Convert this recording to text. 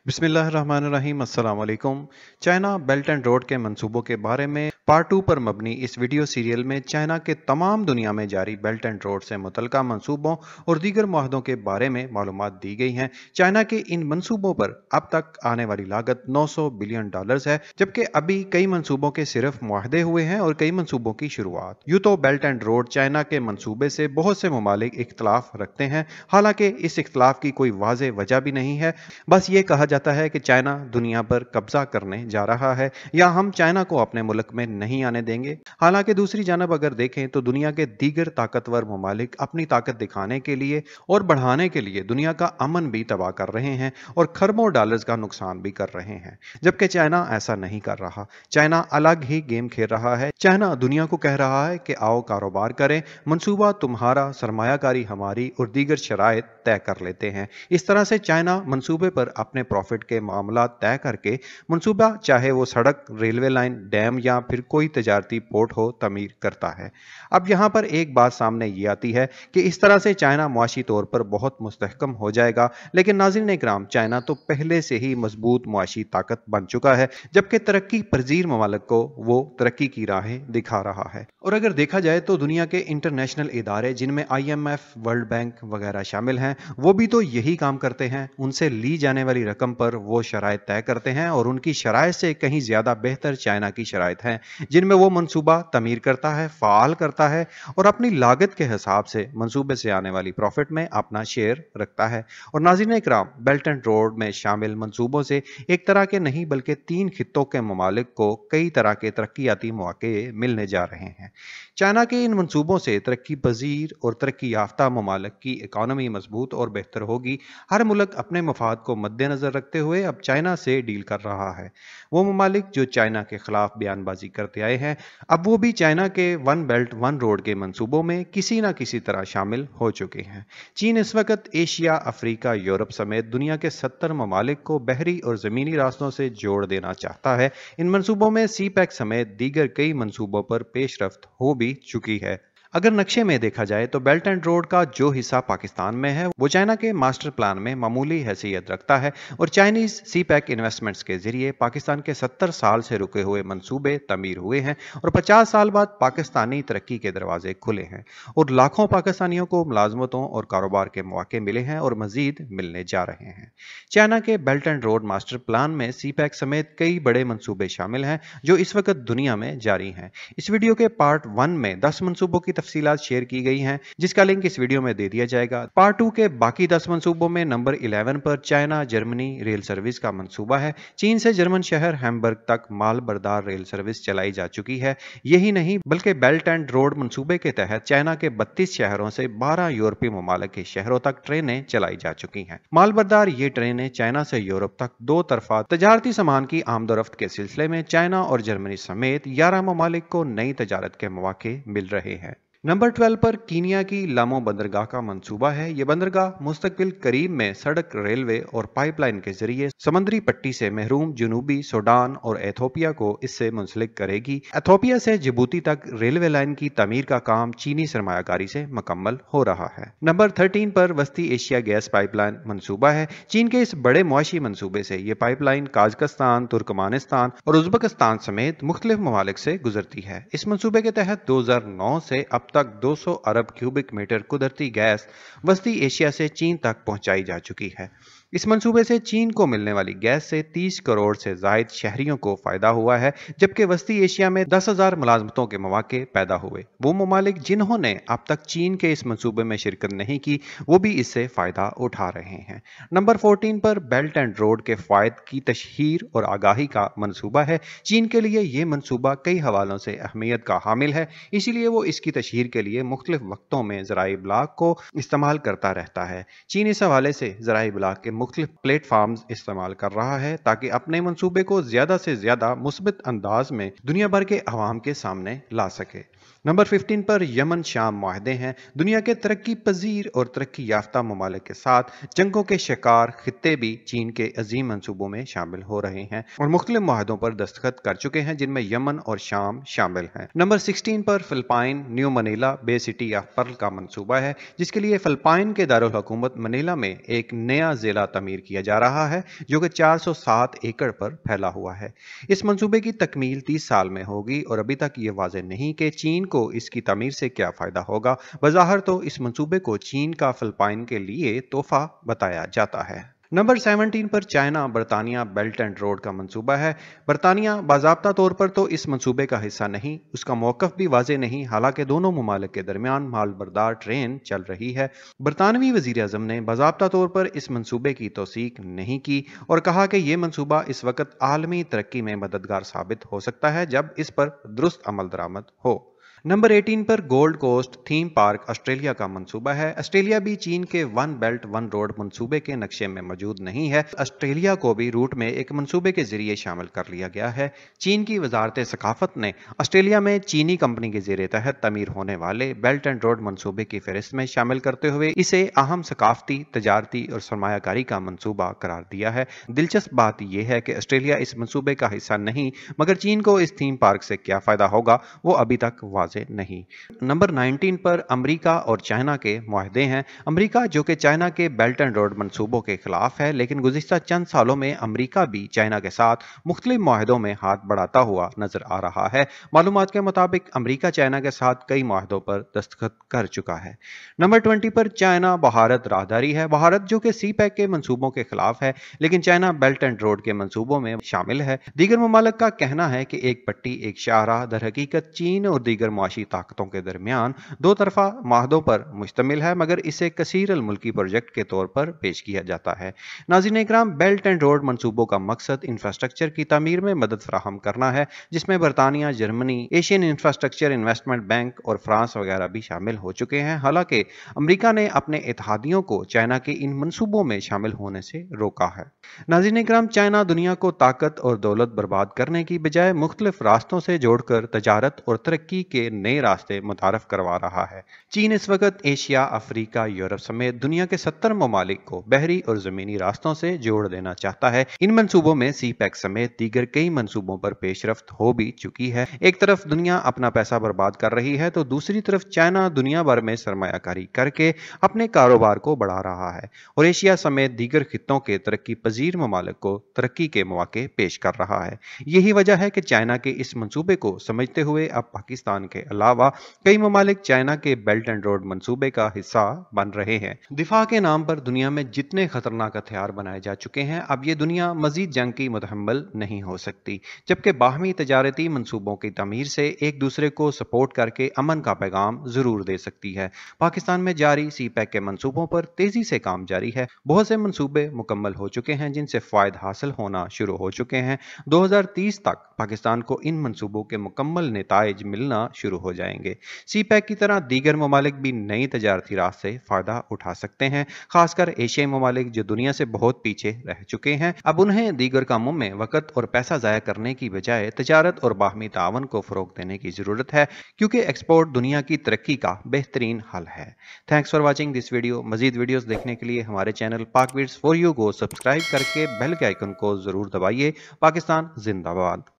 बिस्मिल्लाहिर्रहमानिर्रहीम, अस्सलाम वालेकुम। चाइना बेल्ट एंड रोड के मंसूबों के बारे में पार्ट 2 पर मबनी इस वीडियो सीरियल में चाइना के तमाम दुनिया में जारी बेल्ट एंड रोड से मुतल्लिका मंसूबों और दीगर मुआहदों के बारे में मालूमात दी गई हैं। चाइना के इन मंसूबों पर अब तक आने वाली लागत $900 बिलियन है, जबकि अभी कई मंसूबों के सिर्फ मुआहदे हुए हैं और कई मंसूबों की शुरुआत। यूं तो बेल्ट एंड रोड चाइना के मंसूबे से बहुत से ममालिक इख्तलाफ रखते हैं, हालांकि इस इख्तलाफ की कोई वाज़ेह वजह भी नहीं है। बस ये कहा जाता है कि चाइना दुनिया पर कब्जा करने जा रहा है या हम चाइना को अपने मुल्क में नहीं आने देंगे। हालांकि दूसरी जानब अगर देखें तो दुनिया के दीगर ताकतवर ममालिक अपनी ताकत दिखाने के लिए और बढ़ाने के लिए दुनिया का अमन भी तबाह कर रहे हैं और खरबों डॉलर्स का नुकसान भी कर रहे हैं, जबकि चाइना ऐसा नहीं कर रहा। चाइना अलग ही गेम खेल रहा है। चाइना दुनिया को कह रहा है कि आओ कारोबार करें, मंसूबा तुम्हारा, सरमायाकारी हमारी और दीगर शराइत तय कर लेते हैं। इस तरह से चाइना मंसूबे पर अपने प्रॉफिट के मामला तय करके मंसूबा, चाहे वो सड़क, रेलवे लाइन, डैम या फिर कोई तजारती पोर्ट हो, तमीर करता है। अब यहाँ पर एक बात सामने ये आती है कि इस तरह से चाइना मुआशी तौर पर बहुत मुस्तहकम हो जाएगा, लेकिन नाज़रीन इकराम, चाइना तो पहले से ही मजबूत मुआशी ताकत बन चुका है, जबकि तरक्की पजीर ममालिक को वो तरक्की की राहें दिखा रहा है। और अगर देखा जाए तो दुनिया के इंटरनेशनल इदारे जिनमें IMF, वर्ल्ड बैंक वगैरह शामिल हैं, वो भी तो यही काम करते हैं। उनसे ली जाने वाली रकम पर वो शराइत तय करते हैं और उनकी शराइत से कहीं ज्यादा बेहतर चाइना की शराइत हैं, जिनमें वो मंसूबा तमीर करता है, फाल करता है और अपनी लागत के हिसाब से मंसूबे से आने वाली प्रॉफिट में अपना शेयर रखता है। और नाज़रीन इकराम, बेल्ट एंड रोड में शामिल मंसूबों से एक तरह के नहीं बल्कि 3 खित्तों के ममालिक को कई तरह के तरक्याती मौके मिलने जा रहे हैं। चाइना के इन मंसूबों से तरक्की पजीर और तरक्की याफ्ता ममालिक की इकॉनमी मजबूत और बेहतर होगी। हर मुल्क अपने मफाद को मद्देनजर रखते हुए अब चाइना से डील कर रहा है। वो ममालिक जो चाइना के खिलाफ बयानबाजी करते आए हैं, अब वो भी चाइना के वन बेल्ट वन रोड के मंसूबों में किसी न किसी तरह शामिल हो चुके हैं। चीन इस वक्त एशिया, अफ्रीका, यूरोप समेत दुनिया के 70 ममालिक को बहरी और जमीनी रास्तों से जोड़ देना चाहता है। इन मंसूबों में CPEC समेत दीगर कई मंसूबों पर पेशरफ्त हो भी चुकी है। अगर नक्शे में देखा जाए तो बेल्ट एंड रोड का जो हिस्सा पाकिस्तान में है वो चाइना के मास्टर प्लान में मामूली हैसियत रखता है और चाइनीज CPEC इन्वेस्टमेंट्स के जरिए पाकिस्तान के 70 साल से रुके हुए मंसूबे तमीर हुए हैं और 50 साल बाद पाकिस्तानी तरक्की के दरवाजे खुले हैं और लाखों पाकिस्तानियों को मुलाजमतों और कारोबार के मौके मिले हैं और मजीद मिलने जा रहे हैं। चाइना के belt and road master plan में CPEC समेत कई बड़े मंसूबे शामिल हैं जो इस वक्त दुनिया में जारी हैं। इस वीडियो के पार्ट 1 में 10 मंसूबों की तफसीलात शेयर की गई हैं, जिसका लिंक इस वीडियो में दे दिया जाएगा। पार्ट 2 के बाकी 10 मंसूबों में नंबर 11 पर चाइना जर्मनी रेल सर्विस का मंसूबा है। चीन से जर्मन शहर हैम्बर्ग तक माल बरदार रेल सर्विस चलाई जा चुकी है। यही नहीं बल्कि बेल्ट एंड रोड मंसूबे के तहत चाइना के 32 शहरों से 12 यूरोपीय ममालिक के शहरों तक ट्रेनें चलाई जा चुकी हैं। माल बरदार ये ट्रेनें चाइना से यूरोप तक दो तरफा तजारती सामान की आमदोरफ्त के सिलसिले में चाइना और जर्मनी समेत 11 ममालिक को नई तजारत के मौके मिल रहे हैं। नंबर 12 पर कीनिया की लामो बंदरगाह का मंसूबा है। यह बंदरगाह मुस्तकबिल करीब में सड़क, रेलवे और पाइपलाइन के जरिए समंदरी पट्टी से महरूम जनूबी सूडान और एथोपिया को इससे मुंसलिक करेगी। एथोपिया से जिबूती तक रेलवे लाइन की तमीर का काम चीनी सरमायाकारी से मुकम्मल हो रहा है। नंबर 13 पर वस्ती एशिया गैस पाइपलाइन मंसूबा है। चीन के इस बड़े मुआशी मंसूबे से यह पाइपलाइन काजकस्तान, तुर्कमानिस्तान और उज्बेकिस्तान समेत मुख्तलिफ ममालिक से गुजरती है। इस मंसूबे के तहत 2009 से अब तक 200 अरब क्यूबिक मीटर कुदरती गैस वस्ती एशिया से चीन तक पहुंचाई जा चुकी है। इस मंसूबे से चीन को मिलने वाली गैस से 30 करोड़ से जायद शहरियों को फायदा हुआ है, जबकि वस्ती एशिया में 10,000 मुलाजमतों के मौके पैदा हुए। वो ममालिक जिन्होंने अब तक चीन के इस मंसूबे में शिरकत नहीं की, वो भी इससे फायदा उठा रहे हैं। नंबर 14 पर बेल्ट एंड रोड के फायद की तशहीर और आगाही का मंसूबा है। चीन के लिए ये मंसूबा कई हवालों से अहमियत का हामिल है, इसीलिए वो इसकी तशहीर के लिए मुख्तलिफ वक्तों में ज़राए इब्लाग को इस्तेमाल करता रहता है। चीन इस हवाले से ज़राए इब्लाग के मुख्तलिफ प्लेटफॉर्म्स इस्तेमाल कर रहा है ताकि अपने मंसूबे को ज्यादा से ज्यादा मुस्बित अंदाज में दुनिया भर के अवाम के सामने ला सके। नंबर 15 पर यमन शाम मुआहदे हैं। दुनिया के तरक्की पजीर और तरक्की याफ्ता ममालिक के साथ जंगों के शिकार खित्ते भी चीन के अजीम मंसूबों में शामिल हो रहे हैं और मुख्तलिफ मुआहदों पर दस्तखत कर चुके हैं, जिनमें यमन और शाम शामिल हैं। नंबर 16 पर Philippine New Manila Bay City of Pearl का मंसूबा है, जिसके लिए फिलिपाइन के दारुल हुकूमत मनीला में एक नया जिला तमीर किया जा रहा है, जो कि 407 एकड़ पर फैला हुआ है। इस मंसूबे की तकमील 30 साल में होगी और अभी तक ये वाज़ेह नहीं कि चीन को इसकी तमीर से क्या फ़ायदा होगा। बज़ाहिर तो इस मंसूबे को चीन का फिलिपाइन के लिए तोहफा बताया जाता है। नंबर 17 पर चाइना बरतानिया बेल्ट एंड रोड का मंसूबा है। बरतानिया बाज़ाब्ता तौर पर तो इस मंसूबे का हिस्सा नहीं, उसका मौक़िफ़ भी वाज़ेह नहीं, हालांकि दोनों मुमालिक के दरमियान मालबरदार ट्रेन चल रही है। बरतानवी वज़ीर आज़म ने बाज़ाब्ता तौर पर इस मंसूबे की तौसीक नहीं की और कहा कि यह मंसूबा इस वक्त आलमी तरक्की में मददगार साबित हो सकता है जब इस पर दुरुस्त अमल दरामद हो। नंबर 18 पर Gold Coast theme park Australia का मंसूबा है। ऑस्ट्रेलिया भी चीन के वन बेल्ट वन रोड मंसूबे के नक्शे में मौजूद नहीं है। ऑस्ट्रेलिया को भी रूट में एक मंसूबे के जरिए शामिल कर लिया गया है। चीन की वजारत सकाफत ने ऑस्ट्रेलिया में चीनी कंपनी के ज़ेरे तहत तमीर होने वाले बेल्ट एंड रोड मंसूबे की फहरिस्त में शामिल करते हुए इसे अहम सकाफती, तजारती और सरमायाकारी का मंसूबा करार दिया है। दिलचस्प बात यह है कि ऑस्ट्रेलिया इस मंसूबे का हिस्सा नहीं, मगर चीन को इस थीम पार्क से क्या फ़ायदा होगा वो अभी तक नहीं। नंबर 19 पर अमेरिका और चाइना के मुआहदे हैं। अमेरिका जो कि चाइना के बेल्ट एंड रोड मंसूबों के खिलाफ है, लेकिन गुज़िश्ता चंद सालों में अमेरिका भी चाइना के साथ मुख्तलिफ मुआहदों में हाथ बढ़ाता हुआ नजर आ रहा है। मालूमात के मुताबिक अमेरिका चाइना के साथ कई मुआहदों पर दस्तखत कर चुका है। नंबर 20 पर चाइना भारत राहदारी है। भारत जो कि सी पैक के मंसूबों के खिलाफ है, लेकिन चाइना बेल्ट एंड रोड के मंसूबों में शामिल है। दीगर मुमालिक का कहना है कि एक पट्टी एक शाहराह दर हकीकत चीन और दीगर मुआशी ताकतों के दरमियान दो तरफा माहदों पर मुश्तमिल है, मगर इसे कसीर अल मुल्की प्रोजेक्ट के तौर पर पेश किया जाता है। नाज़रीन इकराम, बेल्ट एंड रोड मंसूबों का मकसद इंफ्रास्ट्रक्चर की तामीर में मदद फराहम करना है, जिसमें बरतानिया, Germany, Asian infrastructure investment bank और फ्रांस वगैरह भी शामिल हो चुके हैं। हालांकि अमेरिका ने अपने इत्तेहादियों को चाइना के इन मंसूबों में शामिल होने से रोका है। नाज़रीन इकराम, चाइना दुनिया को ताकत और दौलत बर्बाद करने की बजाय मुख्तलिफ रास्तों से जोड़कर तजारत और तरक्की के नए रास्ते मुतारफ करवा रहा है। चीन इस वक्त एशिया, अफ्रीका, यूरोप समेत दुनिया के 70 ममालिक को बहरी और जमीनी रास्तों से जोड़ देना चाहता है। इन मंसूबों में सी पैक समेत दीगर कई मंसूबों पर पेशरफ्त हो भी चुकी है। एक तरफ दुनिया अपना पैसा बर्बाद कर रही है तो दूसरी तरफ चाइना दुनिया भर में सरमायाकारी करके अपने कारोबार को बढ़ा रहा है और एशिया समेत दीगर खित्तों के तरक्की पजीर ममालिक को तरक्की के मौके पेश कर रहा है। यही वजह है कि चाइना के इस मंसूबे को समझते हुए अब पाकिस्तान के अलावा कई ममालिक चाइना के बेल्ट एंड रोड मंसूबे का हिस्सा बन रहे हैं। दिफा के नाम पर दुनिया में जितने खतरनाक हथियार बनाए जा चुके हैं, अब ये दुनिया मजीद जंग की मुतहम्मल नहीं हो सकती, जबकि बाहमी तजारती मंसूबों की तमीर से एक दूसरे को सपोर्ट करके अमन का पैगाम जरूर दे सकती है। पाकिस्तान में जारी सी पैक के मंसूबों पर तेजी से काम जारी है। बहुत से मंसूबे मुकम्मल हो चुके हैं जिनसे फायदा हासिल होना शुरू हो चुके हैं। 2030 तक पाकिस्तान को इन मंसूबों के मुकम्मल नेताइज मिलना शुरू हो जाएंगे। सी पैक की तरह दीगर ममालिक भी नई तजारती राह से फायदा उठा सकते हैं, खासकर एशियाई ममालिक जो दुनिया से बहुत पीछे रह चुके हैं। अब उन्हें दीगर कामों में वक्त और पैसा जाया करने की बजाय तजारत और बाहमी तावन को फरोग देने की जरूरत है, क्योंकि एक्सपोर्ट दुनिया की तरक्की का बेहतरीन हल है। Thanks for watching this video. मजीद वीडियोस देखने के लिए हमारे channel Pak vids for you को सब्सक्राइब करके बेल के आइकन को जरूर दबाइए। पाकिस्तान जिंदाबाद।